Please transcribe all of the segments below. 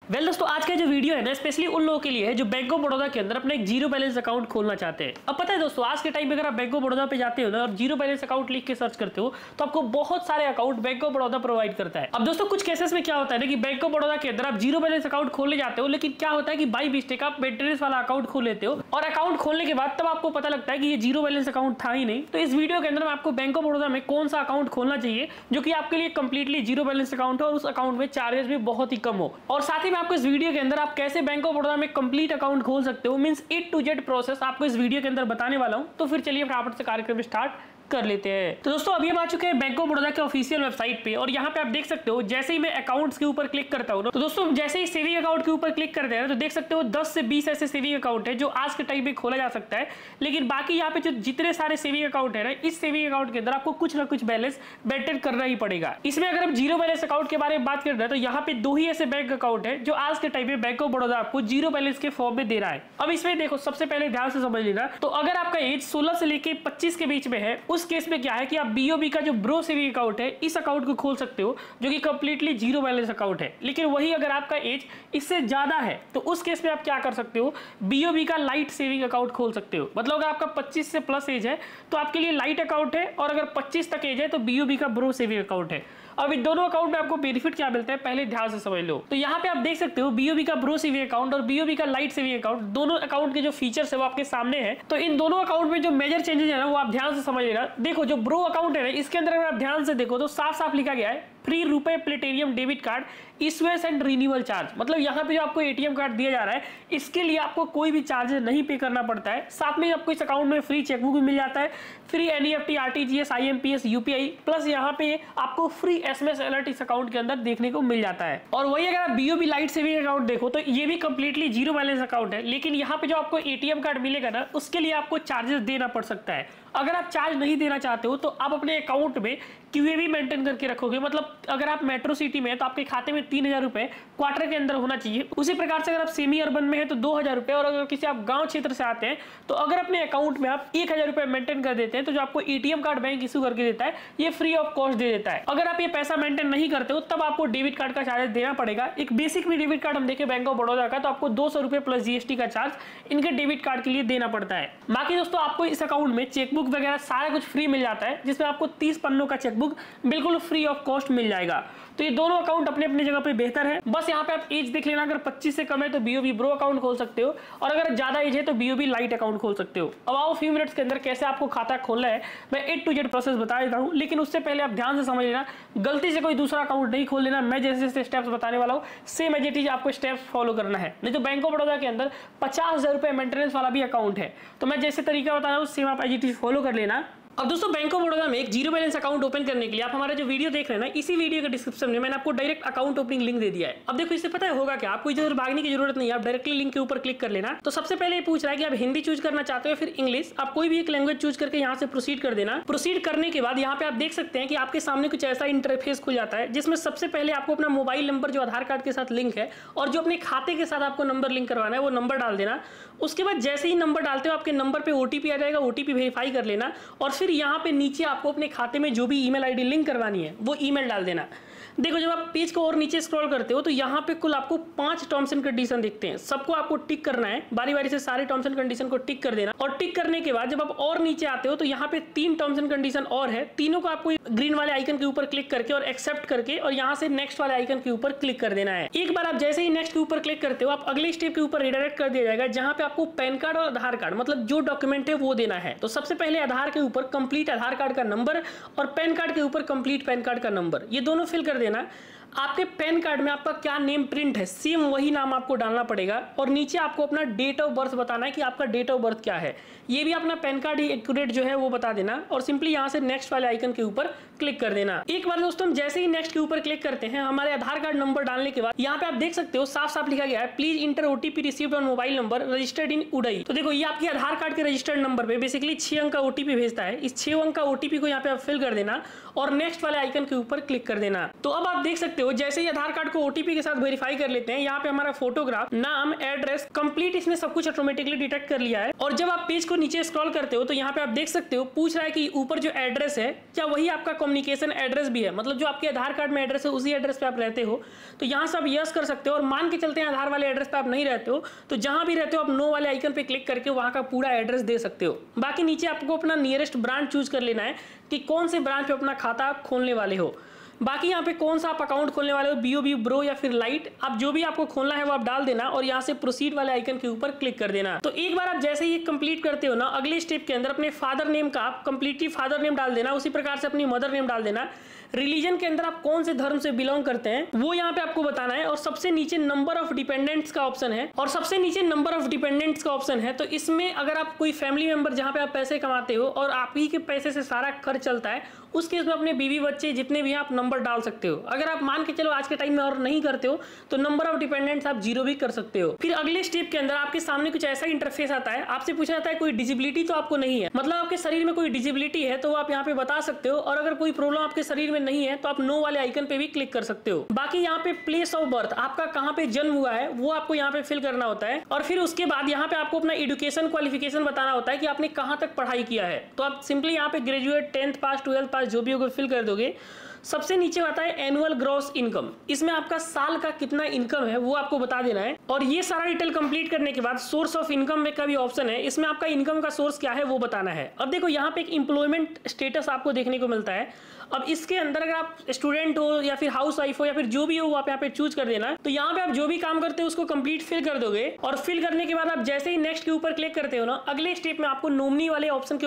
Well दोस्तों, आज का जो वीडियो है ना स्पेशली उन लोगों के लिए है जो बैंक ऑफ बड़ौदा के अंदर अपना एक जीरो बैलेंस अकाउंट खोलना चाहते हैं। अब पता है दोस्तों, आज के टाइम में अगर आप बैंक ऑफ बड़ौदा पे जाते हो ना और जीरो बैलेंस अकाउंट लिख के सर्च करते हो तो आपको बहुत सारे account bank of Baroda provide करता है। अब दोस्तों कुछ केसेस में क्या होता है ना कि बैंक ऑफ बड़ौदा के अंदर आप जीरो बैलेंस अकाउंट खोलने जाते हो, लेकिन क्या होता है कि बाई मिस्टेक आप मेंटेनेंस वाला अकाउंट खोल लेते हो और अकाउंट खोलने के बाद तब आपको पता लगता है कि ये जीरो बैलेंस अकाउंट था ही नहीं। तो इस वीडियो के अंदर मैं आपको बैंक ऑफ बड़ौदा में कौन सा अकाउंट खोलना चाहिए जो कि आपके लिए कंप्लीटली जीरो बैलेंस अकाउंट हो और उस अकाउंट में चार्जेस भी बहुत ही कम हो, और साथ ही में आपको इस वीडियो के अंदर आप कैसे बैंक ऑफ बड़ौदा में कंप्लीट अकाउंट खोल सकते हो, means A to Z process आपको इस वीडियो के अंदर बताने वाला हूं। तो फिर चलिए फटाफट से कार्यक्रम स्टार्ट कर लेते हैं। तो दोस्तों अभी हम आ चुके हैं बैंक ऑफ बड़ौदा के ऑफिशियल वेबसाइट पे और यहाँ पे आप देख सकते हो जैसे ही मैं अकाउंट्स के ऊपर क्लिक करता हूँ तो दोस्तों जैसे ही सेविंग अकाउंट के ऊपर क्लिक करते हैं तो देख सकते हो 10 से 20 ऐसे सेविंग अकाउंट है जो आज के टाइम में खोला जा सकता है। लेकिन बाकी यहाँ पे जो जितने सारे सेविंग अकाउंट है ना, इस सेविंग अकाउंट के अंदर आपको कुछ ना कुछ बैलेंस मेंटेन करना ही पड़ेगा। इसमें अगर हम जीरो बैलेंस अकाउंट के बारे में बात कर रहे हैं तो यहाँ पे 2 ही ऐसे बैंक अकाउंट है जो आज के टाइम में बैंक ऑफ बड़ौदा आपको जीरो बैलेंस के फॉर्म में दे रहा है। अब इसमें देखो, सबसे पहले ध्यान से समझ लेना, तो अगर आपका एज 16 से लेके 25 के बीच में है उस केस में क्या है कि आप बीओबी का जो ब्रो सेविंग अकाउंट है इस अकाउंट को खोल सकते हो जो कि कंप्लीटली जीरो बैलेंस अकाउंट है। लेकिन वही अगर आपका एज इससे ज्यादा है तो उस केस में आप क्या कर सकते हो, बीओबी का लाइट सेविंग अकाउंट खोल सकते हो। मतलब अगर आपका 25 से प्लस एज है तो आपके लिए लाइट अकाउंट है, और अगर 25 तक एज है तो बीओबी का ब्रो सेविंग अकाउंट है। अब इन दोनों अकाउंट में आपको बेनिफिट क्या मिलता है पहले ध्यान से समझ लो। तो यहाँ पे आप देख सकते हो बीओबी का ब्रो सेविंग अकाउंट और बीओबी का लाइट सेविंग अकाउंट, दोनों अकाउंट के जो फीचर्स है वो आपके सामने है। तो इन दोनों अकाउंट में जो मेजर चेंजेस है ना वो आप ध्यान से समझ लेना। देखो जो ब्रो अकाउंट है ना, इसके अंदर अगर आप ध्यान से देखो तो साफ साफ लिखा गया है फ्री रुपए platinum debit card issuance and renewal charge. मतलब यहाँ पे जो आपको एटीएम कार्ड दिया जा रहा है इसके लिए आपको कोई भी चार्जेस नहीं पे करना पड़ता है। साथ में आपको इस अकाउंट में फ्री चेकबुक भी मिल जाता है, free NEFT, RTGS, IMPS, UPI, plus यहाँ पे आपको फ्री एसएमएस अलर्ट इस अकाउंट के अंदर देखने को मिल जाता है। और वही अगर आप बीओबी लाइट सेविंग अकाउंट देखो तो ये भी कंप्लीटली जीरो बैलेंस अकाउंट है, लेकिन यहाँ पे जो आपको एटीएम कार्ड मिलेगा ना उसके लिए आपको चार्जेस देना पड़ सकता है। अगर आप चार्ज नहीं देना चाहते हो तो आप अपने अकाउंट में क्यूएबी मेंटेन करके रखोगे। मतलब अगर आप मेट्रो सिटी में है तो आपके खाते में 3000 रुपए क्वार्टर के अंदर होना चाहिए। उसी प्रकार से अगर आप सेमी अर्बन में है तो 2000 रुपए, और अगर किसी आप गांव क्षेत्र से आते हैं तो अगर अपने अकाउंट में आप 1000 रुपए मेंटेन कर देते हैं तो जो आपको एटीएम कार्ड बैंक इशू करके देता है ये फ्री ऑफ कॉस्ट दे देता है। अगर आप ये पैसा मेंटेन नहीं करते हो तब आपको डेबिट कार्ड का चार्ज देना पड़ेगा। एक बेसिक में डेबिट कार्ड हम देखें बैंक ऑफ बड़ौदा का तो आपको 200 रुपए प्लस जीएसटी का चार्ज इनके डेबिट कार्ड के लिए देना पड़ता है। बाकी दोस्तों आपको इस अकाउंट में चेकबुक वगैरह सारा कुछ फ्री मिल जाता है, जिसमें आपको 30 पन्नों का चेकबुक बिल्कुल फ्री ऑफ कॉस्ट मिल जाएगा। तो ये दोनों अकाउंट अपने अपनी जगह पे बेहतर है। बस यहाँ पे आप एज देख लेना, अगर 25 से कम है तो बीओबी ब्रो अकाउंट खोल सकते हो, और अगर ज्यादा एज है तो बीओबी लाइट अकाउंट खोल सकते हो। अब आओ फ्यू मिनट्स के अंदर कैसे आपको खाता खोलना है मैं A to Z प्रोसेस बता देता हूँ, लेकिन उससे पहले आप ध्यान से समझ लेना, गलती से कोई दूसरा अकाउंट नहीं खोल लेना। मैं जैसे जैसे स्टेप्स बताने वाला हूँ सेम एज इट इज आपको स्टेप्स फॉलो करना है। नहीं तो बैंक ऑफ बड़ौदा के अंदर 50,000 रुपए मेंटेनेंस वाला भी अकाउंट है, तो मैं जैसे तरीका बता रहा हूँ सेम आप एज इट इज फॉलो कर लेना। अब दोस्तों बैंक ऑफ बड़ौदा में एक जीरो बैलेंस अकाउंट ओपन करने के लिए आप हमारा जो वीडियो देख रहे हैं ना, इसी वीडियो के डिस्क्रिप्शन में मैंने आपको डायरेक्ट अकाउंट ओपनिंग लिंक दे दिया है। अब देखो इससे पता है होगा क्या, आपको इधर भागने की जरूरत नहीं है, आप डायरेक्टली लिंक के ऊपर क्लिक कर लेना। तो सबसे पहले ये पूछ रहा है कि आप हिंदी चूज करना चाहते हो फिर इंग्लिश, आप कोई भी एक लैंग्वेज चूज करके यहाँ से प्रोसीड कर देना। प्रोसीड करने के बाद यहाँ पे आप देख सकते हैं कि आपके सामने कुछ ऐसा इंटरफेस खुल जाता है जिसमें सबसे पहले आपको अपना मोबाइल नंबर जो आधार कार्ड के साथ लिंक है और जो अपने खाते के साथ आपको नंबर लिंक करवाना है वो नंबर डाल देना। उसके बाद जैसे ही नंबर डालते हो आपके नंबर पे ओटीपी आ जाएगा, ओटीपी वेरीफाई कर लेना, और फिर यहाँ पे नीचे आपको अपने खाते में जो भी ईमेल आईडी लिंक करवानी है वो ईमेल डाल देना। देखो जब आप पेज को और नीचे स्क्रॉल करते हो तो यहाँ पे कुल आपको 5 टर्म्स एंड कंडीशन दिखते हैं, सबको आपको टिक करना है। बारी बारी से सारे टर्म्स एंड कंडीशन को टिक कर देना, और टिक करने के बाद जब आप और नीचे आते हो तो यहाँ पे 3 टर्म्स एंड कंडीशन और है, तीनों को आपको ग्रीन वाले आइकन के ऊपर क्लिक करके और एक्सेप्ट करके और यहाँ से नेक्स्ट वाले आइकन के ऊपर क्लिक कर देना है। एक बार आप जैसे ही नेक्स्ट के ऊपर क्लिक करते हो आप अगले स्टेप के ऊपर रिडायरेक्ट कर दिया जाएगा, जहाँ पे आपको पैन कार्ड और आधार कार्ड मतलब जो डॉक्यूमेंट है वो देना है। तो सबसे पहले आधार के ऊपर कंप्लीट आधार कार्ड का नंबर और पैन कार्ड के ऊपर कंप्लीट पैन कार्ड का नंबर, ये दोनों फिल कर देना। आपके पैन कार्ड में आपका क्या नेम प्रिंट है सेम वही नाम आपको डालना पड़ेगा, और नीचे आपको अपना डेट ऑफ बर्थ बताना है कि आपका डेट ऑफ बर्थ क्या है। ये भी अपना पैन कार्ड ही एक्यूरेट जो है वो बता देना, और सिंपली यहाँ से नेक्स्ट वाले आइकन के ऊपर क्लिक कर देना। एक बार दोस्तों हम जैसे ही नेक्स्ट के ऊपर क्लिक करते हैं हमारे आधार कार्ड नंबर डालने के बाद यहाँ पे आप देख सकते हो साफ साफ लिखा गया है please enter OTP received on mobile number registered in UIDAI. तो देखो ये आपके आधार कार्ड के रजिस्टर्ड नंबर पे बेसिकली 6 अंक का ओटीपी भेजता है। इस 6 अंक का ओटीपी को यहाँ पे आप फिल कर देना और नेक्स्ट वाले आइकन के ऊपर क्लिक कर देना। तो अब आप देख सकते सकते हो जैसे ही आधार कार्ड को ओटीपी के साथ वेरीफाई कर लेते हैं, यहाँ पे हमारा फोटोग्राफ, नाम, एड्रेस कंप्लीट इसने सब कुछ ऑटोमेटिकली डिटेक्ट कर लिया है। और जब आप पेज को नीचे स्क्रॉल करते हो तो यहाँ पे आप देख सकते हो पूछ रहा है कि ऊपर जो एड्रेस है क्या वही आपका कम्युनिकेशन एड्रेस भी है, मतलब जो आपके आधार कार्ड में एड्रेस है उसी एड्रेस पे आप रहते हो। तो यहाँ से आप यस कर सकते हो। और मान के चलते हैं आधार वाले एड्रेस पे आप नहीं रहते हो तो जहां भी रहते हो आप नो वाले आइकन पे क्लिक करके वहां का पूरा एड्रेस दे सकते हो। बाकी नीचे आपको अपना नियरेस्ट ब्रांच चूज कर लेना है कि कौन से ब्रांच पे अपना खाता आप खोलने वाले हो। बाकी यहाँ पे कौन सा आप अकाउंट खोलने वाले हो, बीओबी, ब्रो या फिर लाइट, आप जो भी आपको खोलना है वो आप डाल देना और यहाँ से प्रोसीड वाले आइकन के ऊपर क्लिक कर देना। तो एक बार आप जैसे ही कंप्लीट करते हो ना, अगले स्टेप के अंदर अपने फादर नेम का आप कंप्लीटली फादर नेम डाल देना, उसी प्रकार से अपनी मदर नेम डाल देना। रिलीजन के अंदर आप कौन से धर्म से बिलोंग करते हैं वो यहाँ पे आपको बताना है। और सबसे नीचे नंबर ऑफ डिपेंडेंट्स का ऑप्शन है, तो इसमें अगर आप कोई फैमिली मेंबर जहाँ पे आप पैसे कमाते हो और आप ही के पैसे से सारा खर्च चलता है, उस केस में अपने बीवी बच्चे जितने भी आप नंबर डाल सकते हो। अगर आप मान के चलो आज के टाइम में और नहीं करते हो तो नंबर ऑफ डिपेंडेंट्स आप 0 भी कर सकते हो। फिर अगले स्टेप के अंदर आपके सामने कुछ ऐसा इंटरफेस आता है, आपसे पूछा जाता है कोई डिसेबिलिटी तो आपको नहीं है, मतलब आपके शरीर में कोई डिसेबिलिटी है तो आप यहाँ पे बता सकते हो। और अगर कोई प्रॉब्लम आपके शरीर में नहीं है तो आप नो वाले आइकन पे भी क्लिक कर सकते हो। बाकी यहाँ पे प्लेस ऑफ बर्थ, आपका कहाँ पे जन्म हुआ है वो आपको यहाँ पे फिल करना होता है। और फिर उसके बाद यहाँ पे आपको अपना एजुकेशन क्वालिफिकेशन बताना होता है कि आपने कहाँ तक पढ़ाई किया है। तो आप सिंपली यहाँ पे ग्रेजुएट, 10th पास, 12th पास जो भी होगा फिल कर दोगे। सबसे नीचे आता है एनुअल ग्रॉस इनकम, इसमें आपका साल का कितना इनकम है वो आपको बता देना है। और ये सारा डिटेल कंप्लीट करने के बाद सोर्स ऑफ इनकम में का भी ऑप्शन है, इसमें आपका इनकम का सोर्स क्या है वो बताना है। अब देखो यहाँ पे एक एम्प्लॉयमेंट स्टेटस आपको देखने को मिलता है। अब इसके अंदर अगर आप स्टूडेंट हो या फिर हाउस वाइफ हो या फिर जो भी हो वो आप यहाँ पे चूज कर देना। तो यहाँ पे आप जो भी काम करते हो उसको कंप्लीट फिल कर दोगे। और फिल करने के बाद आप जैसे ही नेक्स्ट के ऊपर क्लिक करते हो ना, अगले स्टेप में आपको नॉमिनी वाले ऑप्शन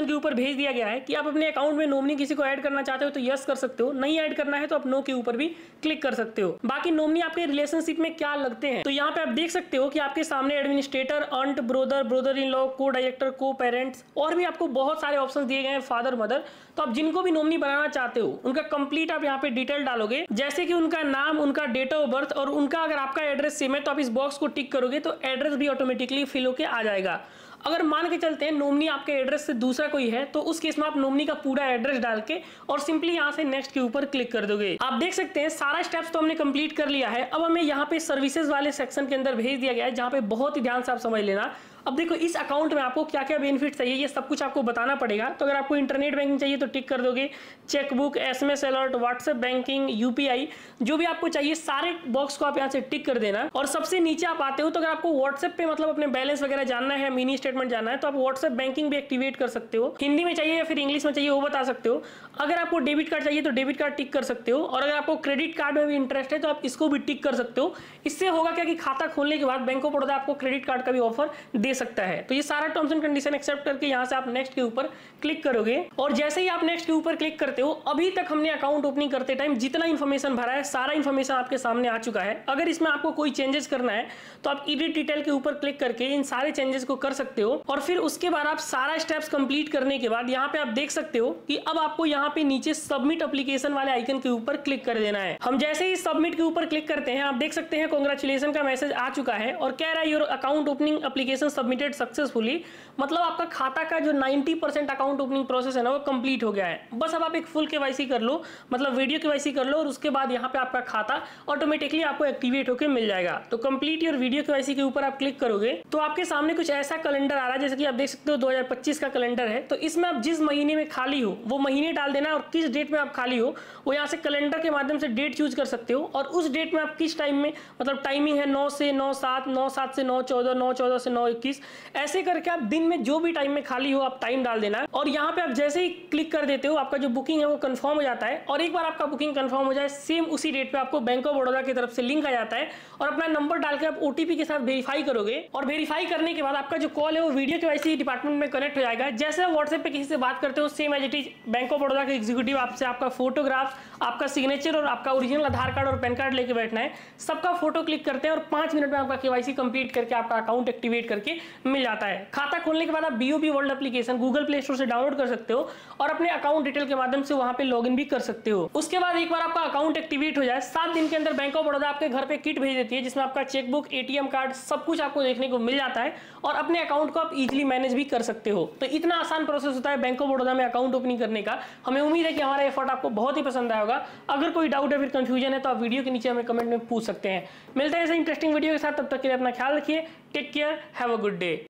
के ऊपर भेज दिया गया है कि आप अपने अकाउंट में नॉमिनी किसी को ऐड करना चाहते हो तो यस कर सकते हो, नहीं ऐड करना है तो आप नो के ऊपर भी क्लिक कर सकते हो। बाकी नॉमिनी आपके रिलेशनशिप में क्या लगते हैं तो यहाँ पे आप देख सकते हो कि आपके सामने administrator, aunt, brother, brother in law, co director, co parents और भी आपको बहुत सारे ऑप्शन दिए गए हैं, फादर, मदर। तो आप जिनको भी नॉमिनी बनाना चाहते हो उनका कंप्लीट आप यहाँ पे डिटेल डालोगे, जैसे कि उनका नाम, उनका डेट ऑफ बर्थ और उनका अगर आपका एड्रेस सेम है तो आप इस बॉक्स को टिक करोगे तो एड्रेस भी ऑटोमेटिकली फिल होके आ जाएगा। अगर मान के चलते हैं नॉमिनी आपके एड्रेस से दूसरा कोई है तो उस केस में आप नॉमिनी का पूरा एड्रेस डाल के और सिंपली यहाँ से नेक्स्ट के ऊपर क्लिक कर दोगे। आप देख सकते हैं सारा स्टेप्स तो हमने कंप्लीट कर लिया है। अब हमें यहाँ पे सर्विसेज वाले सेक्शन के अंदर भेज दिया गया है जहाँ पे बहुत ही ध्यान से आप समझ लेना। अब देखो इस अकाउंट में आपको क्या क्या बेनिफिट चाहिए ये सब कुछ आपको बताना पड़ेगा। तो अगर आपको इंटरनेट बैंकिंग चाहिए तो टिक कर दोगे, chequebook, SMS alert, WhatsApp banking, UPI जो भी आपको चाहिए सारे बॉक्स को आप यहाँ से टिक कर देना। और सबसे नीचे आप आते हो तो अगर आपको व्हाट्सएप पे मतलब अपने बैलेंस वगैरह जानना है, मिनी स्टेटमेंट जानना है तो आप व्हाट्सएप बैंकिंग भी एक्टिवेट कर सकते हो। हिंदी में चाहिए या फिर इंग्लिश में चाहिए वो बता सकते हो। अगर आपको डेबिट कार्ड चाहिए तो डेबिट कार्ड टिक कर सकते हो। और अगर आपको क्रेडिट कार्ड में भी इंटरेस्ट है तो आप इसको भी टिक कर सकते हो। इससे होगा क्या कि खाता खोलने के बाद बैंक ऑफ बड़ौदा आपको क्रेडिट कार्ड का भी ऑफर दे सकता है। तो ये सारा टर्म्स एंड कंडीशन एक्सेप्ट करके यहाँ से आप नेक्स्ट के ऊपर क्लिक करोगे। और जैसे ही आप नेक्स्ट के ऊपर क्लिक करते हो, अभी तक हमने अकाउंट ओपनिंग करते टाइम जितना इन्फॉर्मेशन भरा है सारा इन्फॉर्मेशन आपके सामने आ चुका है। अगर इसमें आपको कोई चेंजेस करना है तो आप एडिट डिटेल के ऊपर क्लिक करके इन सारे चेंजेस को कर सकते हो। और फिर उसके बाद आप सारा स्टेप्स कंप्लीट करने के बाद यहाँ पे आप देख सकते हो कि अब आपको यहाँ पे नीचे सबमिट एप्लीकेशन वाले आइकन के ऊपर क्लिक कर देना है। हम जैसे ही सबमिट के ऊपर क्लिक करते हैं आप देख सकते हैं कांग्रेचुलेशन का मैसेज आ चुका है और कह रहा है your account opening application submitted successfully, मतलब आपका खाता का जो 90% अकाउंट ओपनिंग प्रोसेस है ना वो कंप्लीट हो गया है। बस अब आप एक फुल KYC कर लो, मतलब वीडियो KYC कर लो और उसके बाद यहाँ पे आपका खाता ऑटोमेटिकली आपको एक्टिवेट होकर मिल जाएगा। तो कंप्लीट योर वीडियो KYC के ऊपर आप क्लिक करोगे तो आपके सामने कुछ ऐसा कैलेंडर आ रहा है, जैसे कि आप देख सकते हो 2025 का कैलेंडर है। तो इसमें आप जिस महीने में खाली हो वो महीने डाल देना और किस डेट में आप खाली हो वो यहाँ से कैलेंडर के माध्यम से डेट चूज कर सकते हो। और उस डेट में आप किस टाइम में, मतलब टाइमिंग है 9 से 9:07, 9:07 से 9:14, 9:14 से 9:21, ऐसे करके आप दिन में जो भी टाइम में खाली हो आप टाइम डाल देना है। और यहाँ पे आप जैसे ही क्लिक कर देते हो आपका जो बुकिंग है वो कंफर्म हो जाता है। और एक बार आपका बुकिंग कंफर्म हो जाए सेम उसी डेट पे आपको बैंक ऑफ बड़ौदा की तरफ से लिंक आ जाता है और अपना नंबर डाल के आप OTP के साथ वेरीफाई करोगे। और वेरीफाई करने के बाद आपका जो कॉल है वो वीडियो KYC डिपार्टमेंट में कनेक्ट हो जाएगा। जैसे आप व्हाट्सएप पे किसी से बात करते हो same as it is bank of Baroda के एग्जीक्यूटिव आपसे आपका फोटोग्राफ, आपका सिग्नेचर और आपका ओरिजिनल आधार कार्ड और पैन कार्ड लेके बैठना है। सबका फोटो क्लिक करते हैं और 5 मिनट में आपका KYC कंप्लीट करके आपका अकाउंट एक्टिवेट करके मिल जाता है। खाता खोलने के बाद आप BOB world application Google play store से डाउनलोड कर सकते हो और अपने अकाउंट डिटेल के माध्यम से वहां पे लॉगिन भी कर सकते हो। उसके बाद एक बार आपका अकाउंट एक्टिवेट हो जाए, 7 दिन के अंदर बैंक ऑफ बड़ौदा आपके घर पे किट भेज देती है जिसमें आपका चेकबुक, ATM कार्ड सब कुछ आपको देखने को मिल जाता है और अपने अकाउंट को आप इजीली मैनेज भी कर सकते हो। तो इतना आसान प्रोसेस होता है बैंक ऑफ बड़ौदा में अकाउंट ओपनिंग करने का। हमें उम्मीद है कि हमारा एफर्ट आपको बहुत ही पसंद आया होगा। अगर कोई डाउट है फिर कंफ्यूजन है तो आप वीडियो के नीचे हमें कमेंट में पूछ सकते हैं। मिलते हैं ऐसे इंटरेस्टिंग वीडियो के साथ, तब तक के लिए अपना ख्याल रखिए। Take care, have a good day.